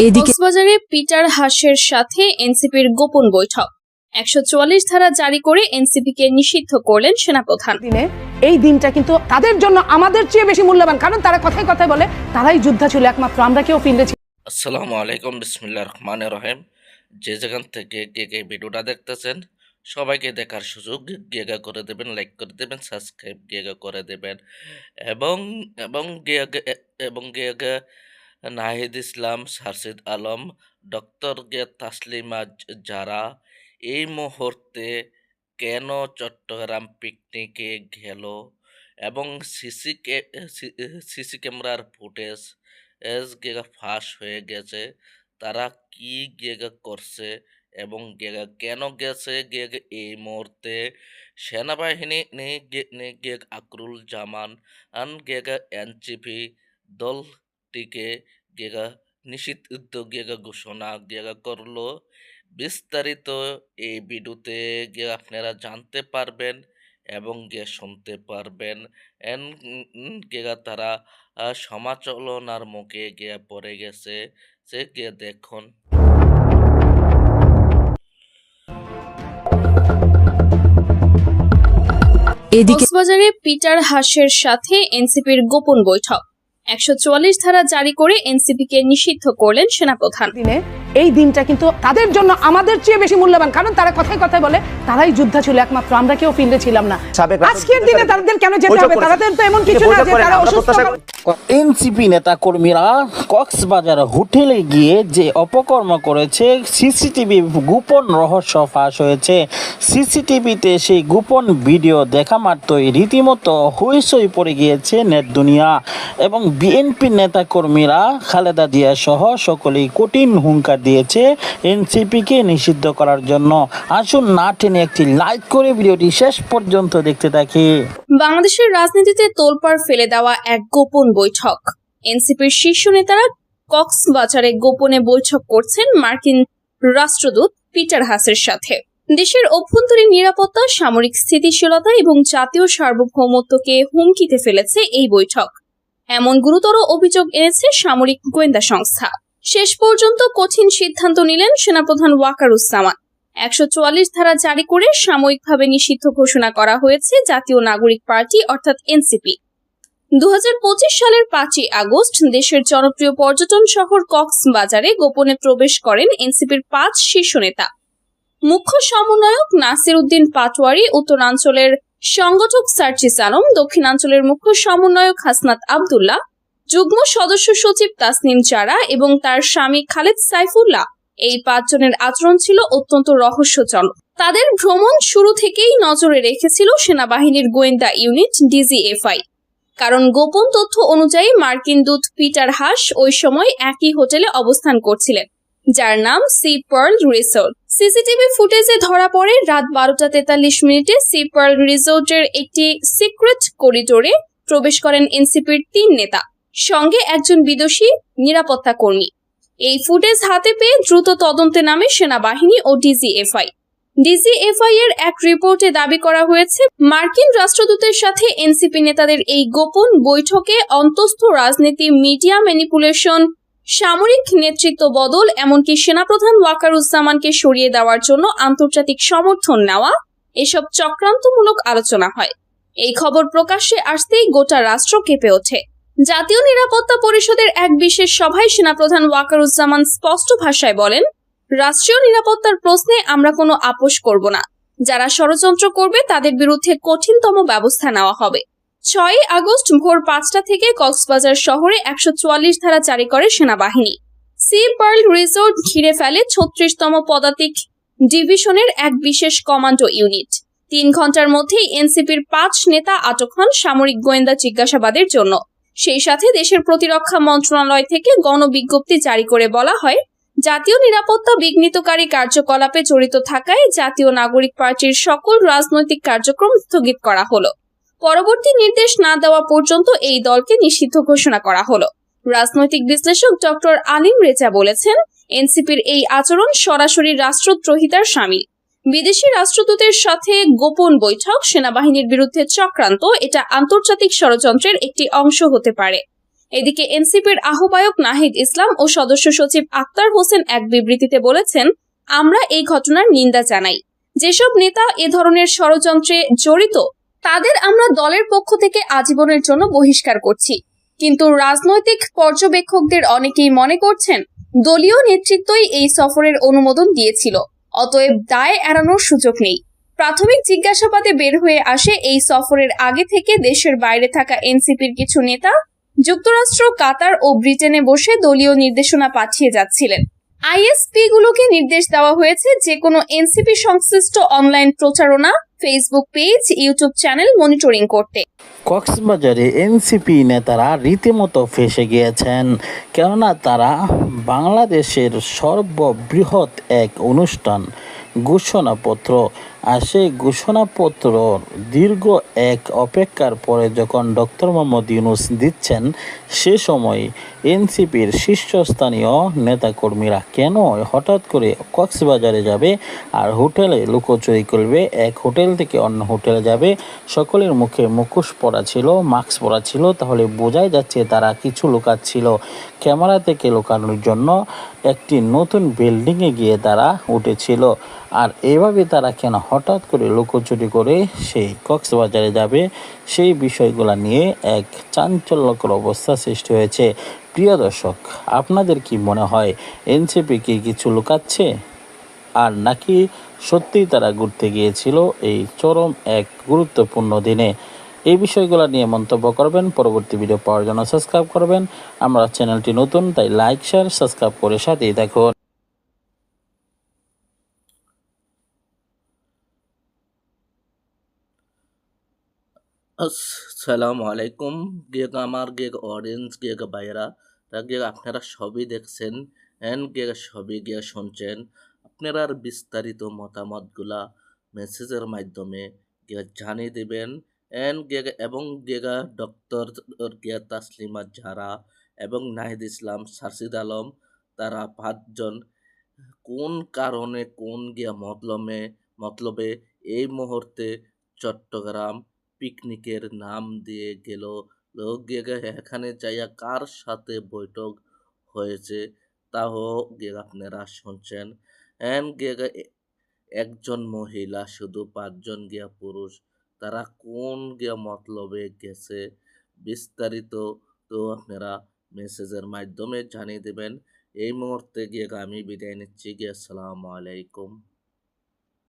এদিকে কক্সবাজারে পিটার হাসের সাথে এনসিপির গোপন বৈঠক। ১৪৪ ধারা জারি করে এনসিপিকে নিষিদ্ধ করলেন সেনাপ্রধান। এই দিনটা কিন্তু তাদের জন্য আমাদের চেয়ে বেশি মূল্যবান, কারণ তারা কথায় কথায় বলে তারাই যোদ্ধা ছিল, একমাত্র আমরা কেউ ফিল্ডে ছিল। আসসালামু আলাইকুম, বিসমিল্লাহির রহমানির রহিম। যে যেখান থেকে কে ভিডিওটা দেখতেছেন সবাইকে দেখার সুযোগ গিয়েগা করে দেবেন, লাইক করে দেবেন, সাবস্ক্রাইব গিয়েগা করে দেবেন এবং এবং গিয়েগা নাহিদ ইসলাম, শারশিদ আলম, ডক্টর তাসলিমা যারা এই মুহূর্তে কেন চট্টগ্রাম পিকনিকে গেল এবং সিসি ক্যামেরার ফুটেজ গেগা ফাঁস হয়ে গেছে, তারা কি গেগা করছে এবং গেগা কেন গেছে গেগা এই মুহূর্তে সেনাবাহিনী গেগ আকরুল জামান গেগা এনসিপি দলটিকে গেগা নিষিদ্ধ গেগা ঘোষণা গেগা করলো। বিস্তারিত এই ভিডিওতে গিয়ে আপনারা জানতে পারবেন এবং গিয়ে শুনতে পারবেন। গেগা তারা সমালোচনার মুখে গিয়ে পড়ে গেছে, সে গিয়ে দেখুন। এদিকে কক্সবাজারে পিটার হাসের সাথে এনসিপির গোপন বৈঠক। ১৪৪ ধারা জারি করে এনসিপিকে নিষিদ্ধ করলেন সেনাপ্রধান। এই দিনটা কিন্তু তাদের জন্য আমাদের চেয়ে বেশি মূল্যবান, কারণ তারা কথায় কথায় বলে তারাই যোদ্ধা ছিল, একমাত্র আমরা কেউ ফিল্ডে ছিলাম না। আজকের দিনে তাদের কেন যেতে হবে? তাদের তো এমন কিছু না যে তারা অসুস্থ। এনসিপি নেতা কর্মীরা কক্সবাজার হোটেলে গিয়ে যে অপকর্ম করেছে, সিসিটিভি গোপন রহস্য ফাঁস হয়েছে। সিসিটিভিতে সেই গোপন ভিডিও দেখা মাত্রই রীতিমতো হইচই পড়ে গিয়েছে নেট দুনিয়া এবং বিএনপি নেতা কর্মীরা খালেদা জিয়া সহ সকলেই কঠিন হুঙ্কার দিয়েছে এনসিপিকে নিষিদ্ধ করার জন্য। আসুন না টেনে একটি লাইক করে ভিডিওটি শেষ পর্যন্ত দেখতে থাকি। বাংলাদেশের রাজনীতিতে তোলপাড় ফেলে দেওয়া এক গোপন বৈঠক। এনসিপির শীর্ষ নেতারা কক্সবাজারে গোপনে বৈঠক করছেন মার্কিন রাষ্ট্রদূত পিটার হাসের সাথে। দেশের অভ্যন্তরীণ নিরাপত্তা, সামরিক স্থিতিশীলতা এবং জাতীয় সার্বভৌমত্বকে হুমকিতে ফেলেছে এই বৈঠক, এমন গুরুতর অভিযোগ এনেছে সামরিক গোয়েন্দা সংস্থা। শেষ পর্যন্ত কঠিন সিদ্ধান্ত নিলেন সেনাপ্রধান ওয়াকারুজ্জামান। ১৪৪ ধারা জারি করে সাময়িকভাবে নিষিদ্ধ ঘোষণা করা হয়েছে জাতীয় নাগরিক পার্টি অর্থাৎ এনসিপি। ২০২৫ সালের ৫ই আগস্ট দেশের জনপ্রিয় পর্যটন শহর কক্সবাজারে গোপনে প্রবেশ করেন এনসিপির ৫ শীর্ষ নেতা। মুখ্য সমন্বয়ক নাসির উদ্দিন পাটোয়ারি, উত্তরাঞ্চলের সংগঠক সার্জিস আলম, দক্ষিণাঞ্চলের মুখ্য সমন্বয়ক হাসনাত আব্দুল্লাহ, যুগ্ম সদস্য সচিব তাসনিম জারা এবং তার স্বামী খালেদ সাইফুল্লাহ। এই ৫ জনের আচরণ ছিল অত্যন্ত রহস্যজনক। তাদের ভ্রমণ শুরু থেকেই নজরে রেখেছিল সেনাবাহিনীর গোয়েন্দা ইউনিট ডিজিএফআই, কারণ গোপন তথ্য অনুযায়ী মার্কিন দূত পিটার হাস ওই সময় একই হোটেলে অবস্থান করছিলেন, যার নাম সি পার্ল রিসোর্ট। সিসিটিভি ফুটেজে ধরা পড়ে রাত ১২টা ৪৩ সি পার্ল রিসোর্টের একটি সিক্রেট করিডোরে প্রবেশ করেন এনসিপির ৩ নেতা, সঙ্গে একজন বিদেশি নিরাপত্তা কর্মী। এই ফুটেজ হাতে পেয়ে দ্রুত তদন্তে নামে সেনাবাহিনী ও ডিজিএফআই। ডিজিএফআই এর এক রিপোর্টে দাবি করা হয়েছে, মার্কিন রাষ্ট্রদূতের সাথে এনসিপি নেতাদের এই গোপন বৈঠকে অন্তঃস্থ রাজনীতি, মিডিয়া ম্যানিপুলেশন, সামরিক নেতৃত্ব বদল, এমনকি সেনাপ্রধান ওয়াকারুজ্জামানকে সরিয়ে দেওয়ার জন্য আন্তর্জাতিক সমর্থন নেওয়া, এসব চক্রান্তমূলক আলোচনা হয়। এই খবর প্রকাশ্যে আসতেই গোটা রাষ্ট্র কেঁপে ওঠে। জাতীয় নিরাপত্তা পরিষদের এক বিশেষ সভায় সেনাপ্রধান ওয়াকারুজ্জামান স্পষ্ট ভাষায় বলেন, রাষ্ট্রীয় নিরাপত্তার প্রশ্নে আমরা কোনো আপোষ করব না। যারা ষড়যন্ত্র করবে তাদের বিরুদ্ধে কঠিনতম ব্যবস্থা নেওয়া হবে। ৬ আগস্ট ভোর ৫টা থেকে কক্সবাজার শহরে ১৪৪ ধারা জারি করে সেনাবাহিনী। সি পার্ল রিসোর্ট ঘিরে ফেলে ৩৬তম পদাতিক ডিভিশনের এক বিশেষ কমান্ডো ইউনিট। ৩ ঘন্টার মধ্যেই এনসিপির ৫ নেতা আটক হন সামরিক গোয়েন্দা জিজ্ঞাসাবাদের জন্য। সেই সাথে দেশের প্রতিরক্ষা মন্ত্রণালয় থেকে গণবিজ্ঞপ্তি জারি করে বলা হয়, জাতীয় নিরাপত্তা বিঘ্নিতকারী কার্যকলাপে জড়িত থাকায় জাতীয় নাগরিক পার্টির সকল রাজনৈতিক কার্যক্রম স্থগিত করা হলো। পরবর্তী নির্দেশ না দেওয়া পর্যন্ত এই দলকে নিষিদ্ধ ঘোষণা করা হলো। রাজনৈতিক বিশ্লেষক ডক্টর আলিম রেজা বলেছেন, এনসিপির এই আচরণ সরাসরি রাষ্ট্রদ্রোহিতার শামিল। বিদেশি রাষ্ট্রদূতের সাথে গোপন বৈঠক, সেনাবাহিনীর বিরুদ্ধে চক্রান্ত, এটা আন্তর্জাতিক ষড়যন্ত্রের একটি অংশ হতে পারে। এদিকে এনসিপির আহ্বায়ক নাহিদ ইসলাম ও সদস্য সচিব আক্তার হোসেন এক বিবৃতিতে বলেছেন, আমরা এই ঘটনার নিন্দা জানাই। যেসব নেতা এ ধরনের ষড়যন্ত্রে জড়িত তাদের আমরা দলের পক্ষ থেকে আজীবনের জন্য বহিষ্কার করছি। কিন্তু রাজনৈতিক পর্যবেক্ষকদের অনেকেই মনে করছেন দলীয় নেতৃত্বই এই সফরের অনুমোদন দিয়েছিল, অতএব দায় এড়ানোর সুযোগ নেই। প্রাথমিক জিজ্ঞাসাবাদে বের হয়ে আসে এই সফরের আগে থেকে দেশের বাইরে থাকা এনসিপির কিছু নেতা যুক্তরাষ্ট্র, কাতার ও ব্রিটেনে বসে দলীয় নির্দেশনা পাঠিয়ে যাচ্ছিলেন। আইএসপি গুলোকে নির্দেশ দেওয়া হয়েছে যে কোনো এনসিপি সংশ্লিষ্ট অনলাইন প্রচারণা, Facebook page, YouTube channel monitoring করতে। কক্সবাজারে এনসিপি নেতারা রীতিমতো ফেঁসে গিয়েছেন, কেননা তারা বাংলাদেশের সর্ববৃহৎ এক অনুষ্ঠান ঘোষণাপত্র, আর সেই ঘোষণাপত্র দীর্ঘ এক অপেক্ষার পরে যখন ডক্টর মোহাম্মদ ইউনূস দিচ্ছেন, সে সময় এনসিপির শীর্ষস্থানীয় নেতাকর্মীরা কেন হঠাৎ করে কক্সবাজারে যাবে আর হোটেলে লুকোচুরি করবে, এক হোটেল থেকে অন্য হোটেলে যাবে। সকলের মুখে মুখোশ পরা ছিল, মাস্ক পরা ছিল, তাহলে বোঝাই যাচ্ছে তারা কিছু লুকাচ্ছিল। ক্যামেরা থেকে লুকানোর জন্য একটি নতুন বিল্ডিংয়ে গিয়ে তারা উঠেছিল। আর এভাবে তারা কেন হঠাৎ করে লুকোচুরি করে সেই কক্সবাজারে যাবে, সেই বিষয়গুলো নিয়ে এক চাঞ্চল্যকর অবস্থা সৃষ্টি হয়েছে। প্রিয় দর্শক, আপনাদের কি মনে হয় এনসিপি কি কিছু লুকাচ্ছে, আর নাকি সত্যিই তারা ঘুরতে গিয়েছিল এই চরম এক গুরুত্বপূর্ণ দিনে? এই বিষয়গুলো নিয়ে মন্তব্য করবেন। পরবর্তী ভিডিও পাওয়ার জন্য সাবস্ক্রাইব করবেন। আমরা চ্যানেলটি নতুন, তাই লাইক, শেয়ার, সাবস্ক্রাইব করে সাথেই থাকুন। আসসালামু আলাইকুম। আমার অডিয়েন্স বাইরা তা আপনারা সবই দেখছেন এন্ড সবই শুনছেন। আপনারা আর বিস্তারিত মতামতগুলা মেসেজের মাধ্যমে জানিয়ে দিবেন এন্ড এবং ডক্টর তাসলিমা জারা এবং নাহিদ ইসলাম, সারসিদ আলম, তারা 5 জন কোন কারণে কোন মতলবে এই মুহূর্তে চট্টগ্রাম পিকনিকের নাম দিয়ে গেল, এখানে যাইয়া কার সাথে বৈঠক হয়েছে তাও আপনারা শুনছেন। এন্ড একজন মহিলা, শুধু 5 জন পুরুষ, তারা কোন মতলবে গেছে বিস্তারিত তো আপনারা মেসেজের মাধ্যমে জানিয়ে দেবেন। এই মুহূর্তে আমি বিদায় নিচ্ছি। আসসালামু আলাইকুম।